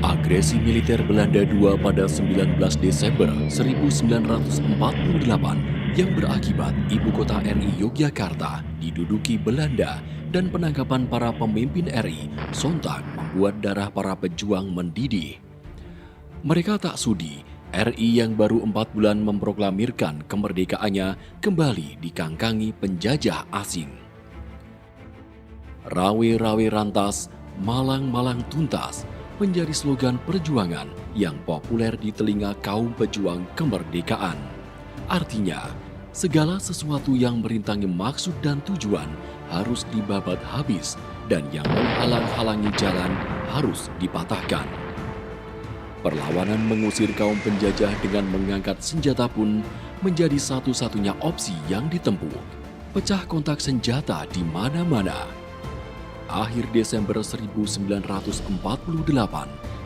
Agresi militer Belanda II pada 19 Desember 1948 yang berakibat ibu kota RI Yogyakarta diduduki Belanda dan penangkapan para pemimpin RI sontak membuat darah para pejuang mendidih. Mereka tak sudi RI yang baru 4 bulan memproklamirkan kemerdekaannya kembali dikangkangi penjajah asing. Rawe-rawe rantas, malang-malang tuntas menjadi slogan perjuangan yang populer di telinga kaum pejuang kemerdekaan. Artinya, segala sesuatu yang merintangi maksud dan tujuan harus dibabat habis dan yang menghalang-halangi jalan harus dipatahkan. Perlawanan mengusir kaum penjajah dengan mengangkat senjata pun menjadi satu-satunya opsi yang ditempuh. Pecah kontak senjata di mana-mana. Akhir Desember 1948,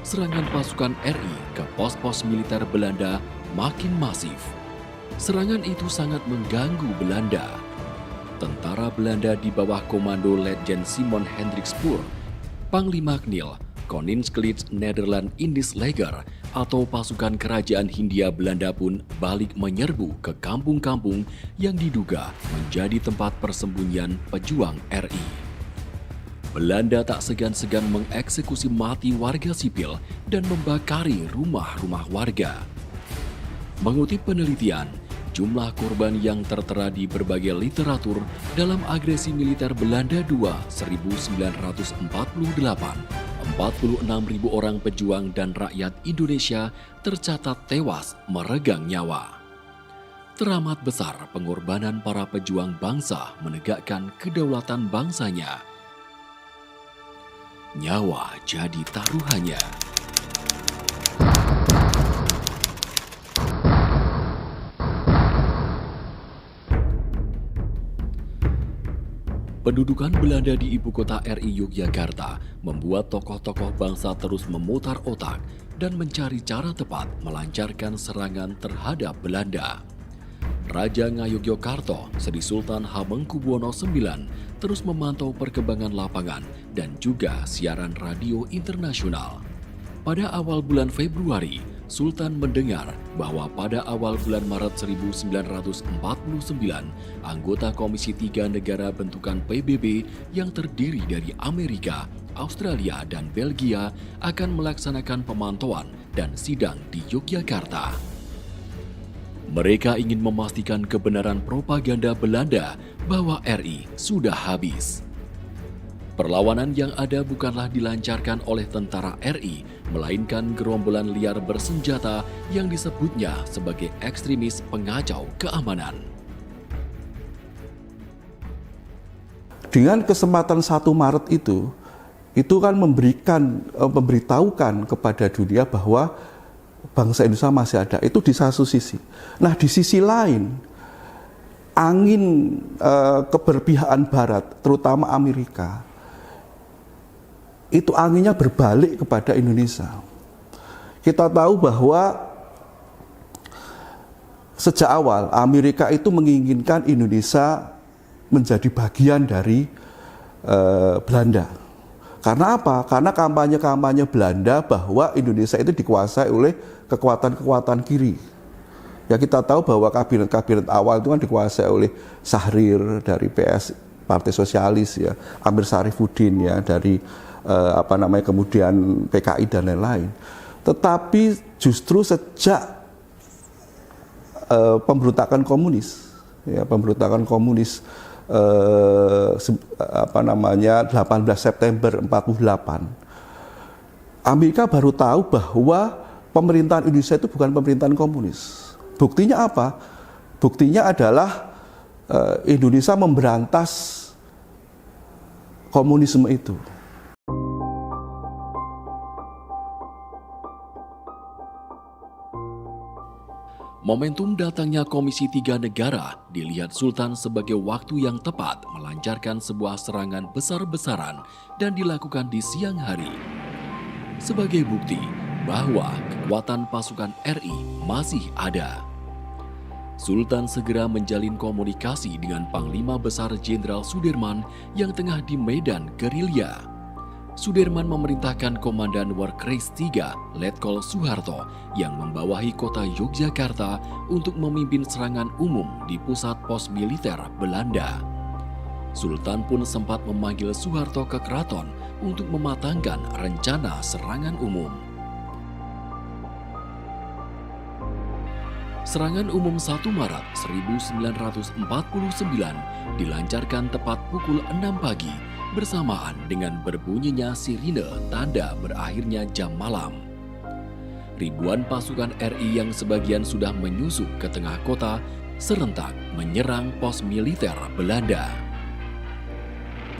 serangan pasukan RI ke pos-pos militer Belanda makin masif. Serangan itu sangat mengganggu Belanda. Tentara Belanda di bawah komando Letjen Simon Hendrik Spoor, Panglima Knil, Koninsklied Nederland Indisch Leger atau pasukan kerajaan Hindia Belanda pun balik menyerbu ke kampung-kampung yang diduga menjadi tempat persembunyian pejuang RI. Belanda tak segan-segan mengeksekusi mati warga sipil dan membakari rumah-rumah warga. Mengutip penelitian, jumlah korban yang tertera di berbagai literatur dalam agresi militer Belanda II 1948, 46.000 orang pejuang dan rakyat Indonesia tercatat tewas meregang nyawa. Teramat besar pengorbanan para pejuang bangsa menegakkan kedaulatan bangsanya. Nyawa jadi taruhannya. Pendudukan Belanda di ibu kota RI Yogyakarta membuat tokoh-tokoh bangsa terus memutar otak dan mencari cara tepat melancarkan serangan terhadap Belanda. Raja Ngayogyakarta, Sri Sultan Hamengkubuwono IX, terus memantau perkembangan lapangan dan juga siaran radio internasional. Pada awal bulan Februari, Sultan mendengar bahwa pada awal bulan Maret 1949, anggota Komisi 3 negara bentukan PBB yang terdiri dari Amerika, Australia, dan Belgia akan melaksanakan pemantauan dan sidang di Yogyakarta. Mereka ingin memastikan kebenaran propaganda Belanda bahwa RI sudah habis. Perlawanan yang ada bukanlah dilancarkan oleh tentara RI, melainkan gerombolan liar bersenjata yang disebutnya sebagai ekstremis pengacau keamanan. Dengan kesempatan 1 Maret itu kan memberitahukan kepada dunia bahwa bangsa Indonesia masih ada. Itu di satu sisi. Nah, di sisi lain, angin keberpihakan Barat, terutama Amerika, itu anginnya berbalik kepada Indonesia. Kita tahu bahwa sejak awal Amerika itu menginginkan Indonesia menjadi bagian dari Belanda. Karena apa? Karena kampanye-kampanye Belanda bahwa Indonesia itu dikuasai oleh kekuatan-kekuatan kiri. Ya, kita tahu bahwa kabinet-kabinet awal itu kan dikuasai oleh Syahrir dari PS Partai Sosialis, ya, Amir Syarifuddin, ya, dari kemudian PKI dan lain-lain. Tetapi justru sejak pemberontakan komunis 18 September 48, Amerika baru tahu bahwa pemerintahan Indonesia itu bukan pemerintahan komunis. Buktinya apa? Buktinya adalah Indonesia memberantas komunisme itu. Momentum datangnya Komisi 3 Negara dilihat Sultan sebagai waktu yang tepat melancarkan sebuah serangan besar-besaran dan dilakukan di siang hari. Sebagai bukti bahwa kekuatan pasukan RI masih ada. Sultan segera menjalin komunikasi dengan Panglima Besar Jenderal Sudirman yang tengah di medan gerilya. Sudirman memerintahkan Komandan Warkreis III, Letkol Soeharto, yang membawahi kota Yogyakarta untuk memimpin serangan umum di pusat pos militer Belanda. Sultan pun sempat memanggil Soeharto ke keraton untuk mematangkan rencana serangan umum. Serangan umum 1 Maret 1949 dilancarkan tepat pukul 6 pagi bersamaan dengan berbunyinya sirine tanda berakhirnya jam malam. Ribuan pasukan RI yang sebagian sudah menyusup ke tengah kota serentak menyerang pos militer Belanda.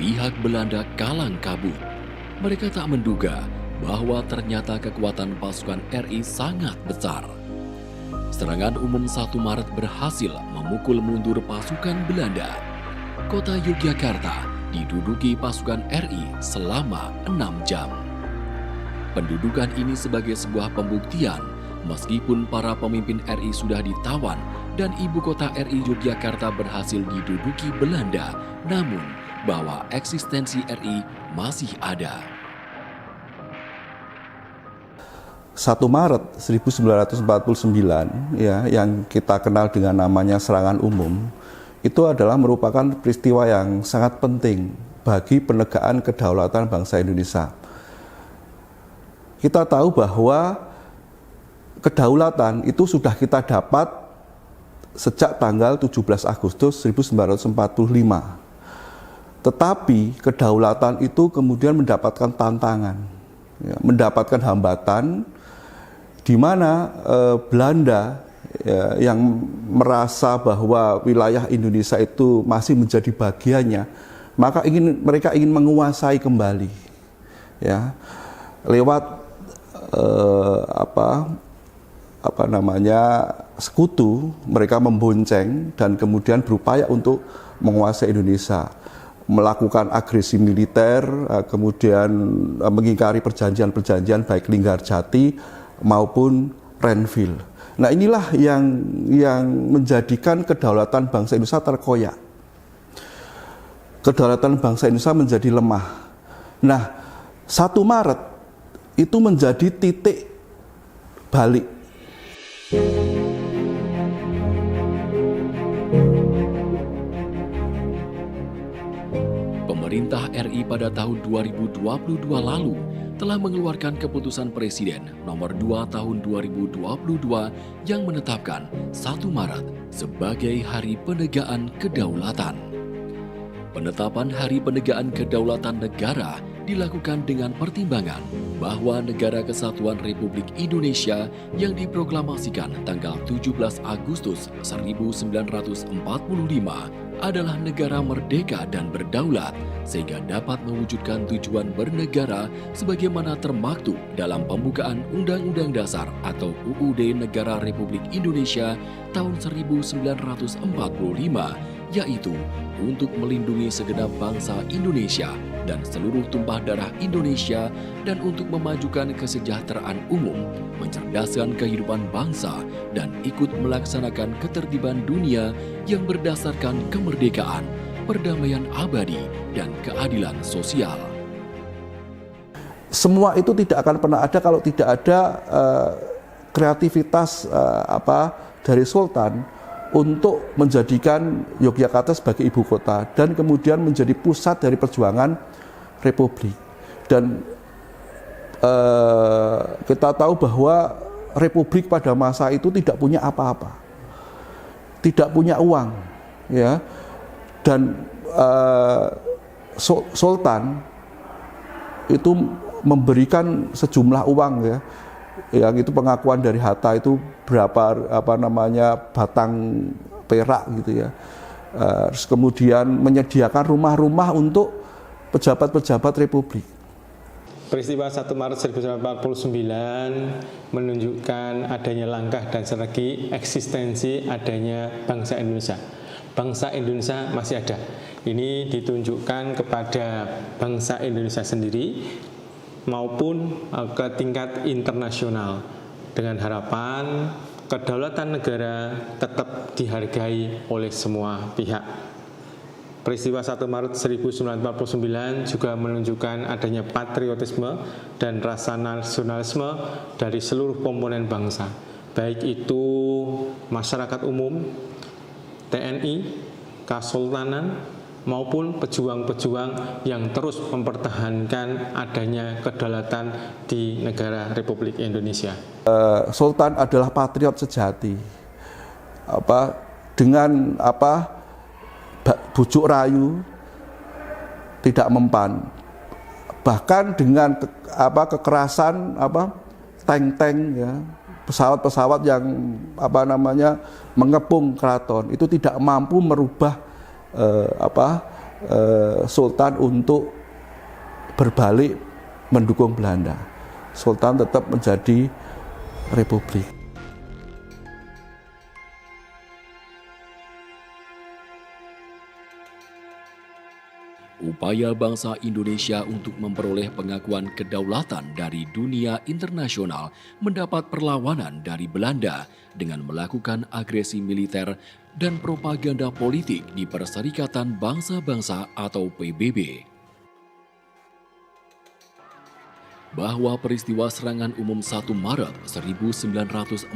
Pihak Belanda kalang kabut. Mereka tak menduga bahwa ternyata kekuatan pasukan RI sangat besar. Serangan umum 1 Maret berhasil memukul mundur pasukan Belanda. Kota Yogyakarta diduduki pasukan RI selama 6 jam. Pendudukan ini sebagai sebuah pembuktian meskipun para pemimpin RI sudah ditawan dan ibu kota RI Yogyakarta berhasil diduduki Belanda, namun bahwa eksistensi RI masih ada. 1 Maret 1949 ya, yang kita kenal dengan namanya serangan umum, itu adalah merupakan peristiwa yang sangat penting bagi penegakan kedaulatan bangsa Indonesia. Kita tahu bahwa kedaulatan itu sudah kita dapat sejak tanggal 17 Agustus 1945. Tetapi kedaulatan itu kemudian mendapatkan tantangan, ya, mendapatkan hambatan, di mana Belanda yang merasa bahwa wilayah Indonesia itu masih menjadi bagiannya, maka mereka ingin menguasai kembali, ya, lewat sekutu. Mereka membonceng dan kemudian berupaya untuk menguasai Indonesia, melakukan agresi militer, kemudian mengingkari perjanjian-perjanjian baik Linggarjati maupun Renville. Nah, inilah yang menjadikan kedaulatan bangsa Indonesia terkoyak. Kedaulatan bangsa Indonesia menjadi lemah. Nah, 1 Maret itu menjadi titik balik. Pemerintah RI pada tahun 2022 lalu telah mengeluarkan keputusan Presiden nomor 2 tahun 2022 yang menetapkan 1 Maret sebagai Hari Penegakan Kedaulatan. Penetapan Hari Penegakan Kedaulatan Negara dilakukan dengan pertimbangan bahwa Negara Kesatuan Republik Indonesia yang diproklamasikan tanggal 17 Agustus 1945 adalah negara merdeka dan berdaulat, sehingga dapat mewujudkan tujuan bernegara sebagaimana termaktub dalam pembukaan Undang-Undang Dasar atau UUD Negara Republik Indonesia tahun 1945, yaitu untuk melindungi segenap bangsa Indonesia dan seluruh tumpah darah Indonesia, dan untuk memajukan kesejahteraan umum, mencerdaskan kehidupan bangsa, dan ikut melaksanakan ketertiban dunia yang berdasarkan kemerdekaan, perdamaian abadi, dan keadilan sosial. Semua itu tidak akan pernah ada kalau tidak ada kreativitas dari Sultan untuk menjadikan Yogyakarta sebagai ibu kota dan kemudian menjadi pusat dari perjuangan Republik. Dan kita tahu bahwa Republik pada masa itu tidak punya apa-apa, tidak punya uang, ya. Dan Sultan itu memberikan sejumlah uang, ya, yang itu pengakuan dari Hatta itu berapa batang perak gitu, ya. Terus kemudian menyediakan rumah-rumah untuk pejabat-pejabat Republik. Peristiwa 1 Maret 1949 menunjukkan adanya langkah dan strategi eksistensi adanya bangsa Indonesia. Bangsa Indonesia masih ada. Ini ditunjukkan kepada bangsa Indonesia sendiri maupun ke tingkat internasional, dengan harapan kedaulatan negara tetap dihargai oleh semua pihak. Peristiwa 1 Maret 1949 juga menunjukkan adanya patriotisme dan rasa nasionalisme dari seluruh komponen bangsa, baik itu masyarakat umum, TNI, Kesultanan, maupun pejuang-pejuang yang terus mempertahankan adanya kedaulatan di negara Republik Indonesia. Sultan adalah patriot sejati. Dengan bujuk rayu tidak mempan, bahkan dengan kekerasan tank-tank ya, pesawat-pesawat yang mengepung keraton itu tidak mampu merubah Sultan untuk berbalik mendukung Belanda. Sultan tetap menjadi republik. Upaya bangsa Indonesia untuk memperoleh pengakuan kedaulatan dari dunia internasional mendapat perlawanan dari Belanda dengan melakukan agresi militer dan propaganda politik di Perserikatan Bangsa-Bangsa atau PBB. Bahwa peristiwa serangan umum 1 Maret 1949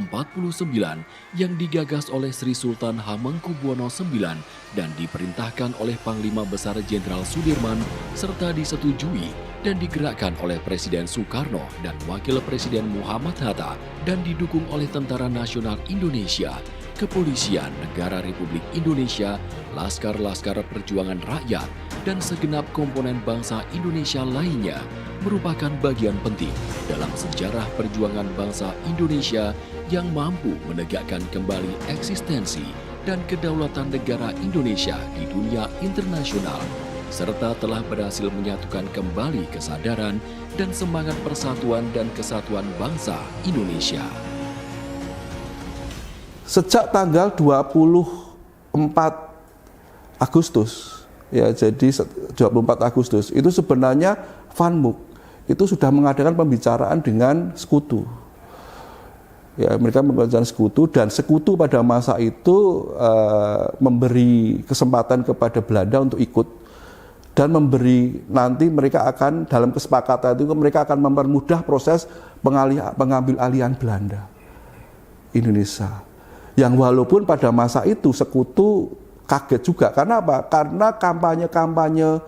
yang digagas oleh Sri Sultan Hamengkubuwono IX dan diperintahkan oleh Panglima Besar Jenderal Sudirman serta disetujui dan digerakkan oleh Presiden Soekarno dan Wakil Presiden Muhammad Hatta dan didukung oleh Tentara Nasional Indonesia, Kepolisian Negara Republik Indonesia, Laskar-Laskar Perjuangan Rakyat, dan segenap komponen bangsa Indonesia lainnya merupakan bagian penting dalam sejarah perjuangan bangsa Indonesia yang mampu menegakkan kembali eksistensi dan kedaulatan negara Indonesia di dunia internasional, serta telah berhasil menyatukan kembali kesadaran dan semangat persatuan dan kesatuan bangsa Indonesia. Sejak tanggal 24 Agustus, ya jadi 24 Agustus itu sebenarnya Vanmuk itu sudah mengadakan pembicaraan dengan sekutu. Ya, mereka mengadakan sekutu dan sekutu pada masa itu memberi kesempatan kepada Belanda untuk ikut dan memberi nanti mereka akan dalam kesepakatan itu mereka akan mempermudah proses pengambil alihan Belanda Indonesia. Yang walaupun pada masa itu sekutu kaget juga. Karena apa? Karena kampanye-kampanye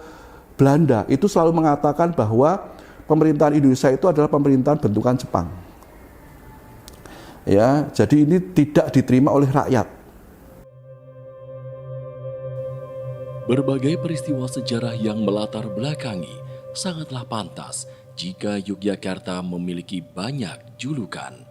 Belanda itu selalu mengatakan bahwa pemerintahan Indonesia itu adalah pemerintahan bentukan Jepang. Ya, jadi ini tidak diterima oleh rakyat. Berbagai peristiwa sejarah yang melatar belakangi sangatlah pantas jika Yogyakarta memiliki banyak julukan.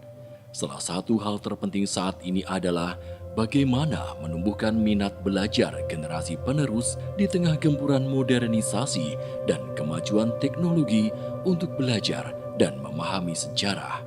Salah satu hal terpenting saat ini adalah bagaimana menumbuhkan minat belajar generasi penerus di tengah gempuran modernisasi dan kemajuan teknologi untuk belajar dan memahami sejarah.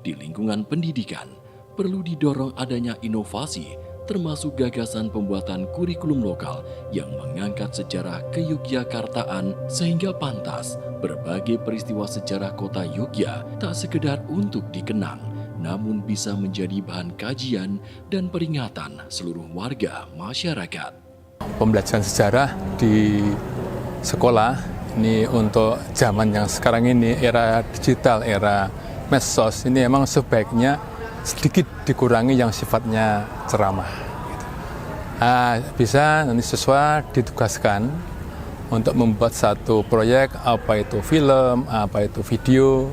Di lingkungan pendidikan, perlu didorong adanya inovasi termasuk gagasan pembuatan kurikulum lokal yang mengangkat sejarah keyogyakartaan sehingga pantas berbagai peristiwa sejarah kota Yogya tak sekedar untuk dikenang, namun bisa menjadi bahan kajian dan peringatan seluruh warga masyarakat. Pembelajaran sejarah di sekolah ini untuk zaman yang sekarang ini, era digital, era medsos, ini emang sebaiknya sedikit dikurangi yang sifatnya ceramah. Bisa nanti siswa ditugaskan untuk membuat satu proyek, apa itu film, apa itu video.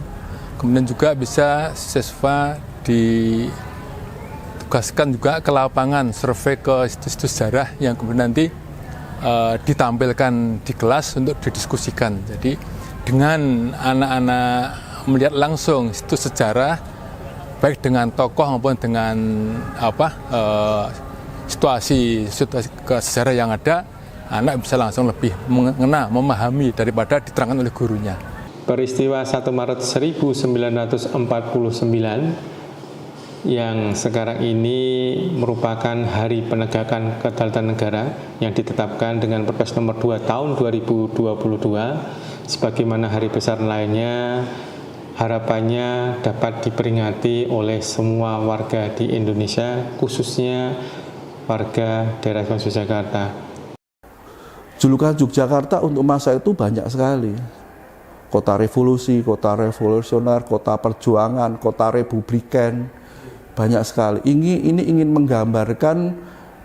Kemudian juga bisa siswa ditugaskan juga ke lapangan, survei ke situs-situs sejarah yang kemudian nanti ditampilkan di kelas untuk didiskusikan. Jadi dengan anak-anak melihat langsung situs sejarah, baik dengan tokoh maupun dengan situasi sejarah yang ada, anak bisa langsung lebih mengena, memahami daripada diterangkan oleh gurunya. Peristiwa 1 Maret 1949 yang sekarang ini merupakan hari penegakan kedaulatan negara yang ditetapkan dengan Perpres nomor 2 tahun 2022 sebagaimana hari besar lainnya harapannya dapat diperingati oleh semua warga di Indonesia, khususnya warga daerah Istimewa Yogyakarta. Julukan Yogyakarta untuk masa itu banyak sekali. Kota revolusi, kota revolusioner, kota perjuangan, kota republikan, banyak sekali. Ini ingin menggambarkan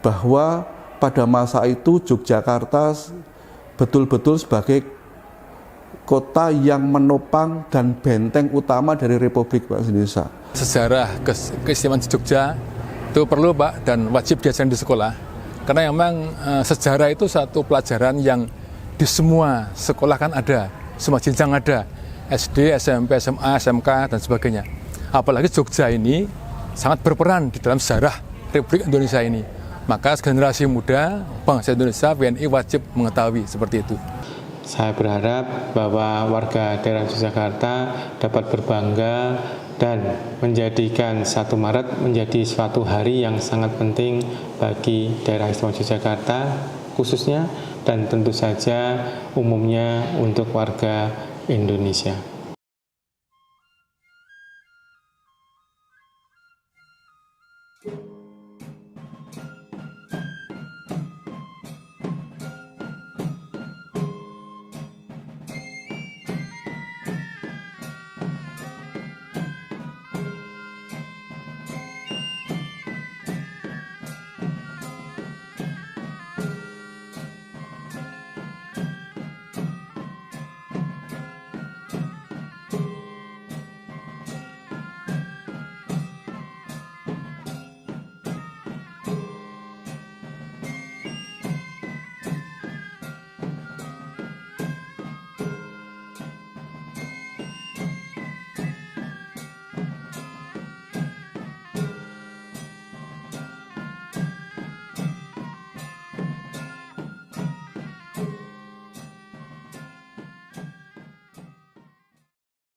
bahwa pada masa itu Yogyakarta betul-betul sebagai kota yang menopang dan benteng utama dari Republik Indonesia. Sejarah keistimewaan Jogja itu perlu Pak dan wajib diajarkan di sekolah. Karena memang sejarah itu satu pelajaran yang di semua sekolah kan ada, semua jenjang ada, SD, SMP, SMA, SMK, dan sebagainya. Apalagi Jogja ini sangat berperan di dalam sejarah Republik Indonesia ini. Maka generasi muda, bangsa Indonesia, WNI wajib mengetahui seperti itu. Saya berharap bahwa warga daerah Yogyakarta dapat berbangga dan menjadikan 1 Maret menjadi suatu hari yang sangat penting bagi daerah istimewa Yogyakarta khususnya dan tentu saja umumnya untuk warga Indonesia.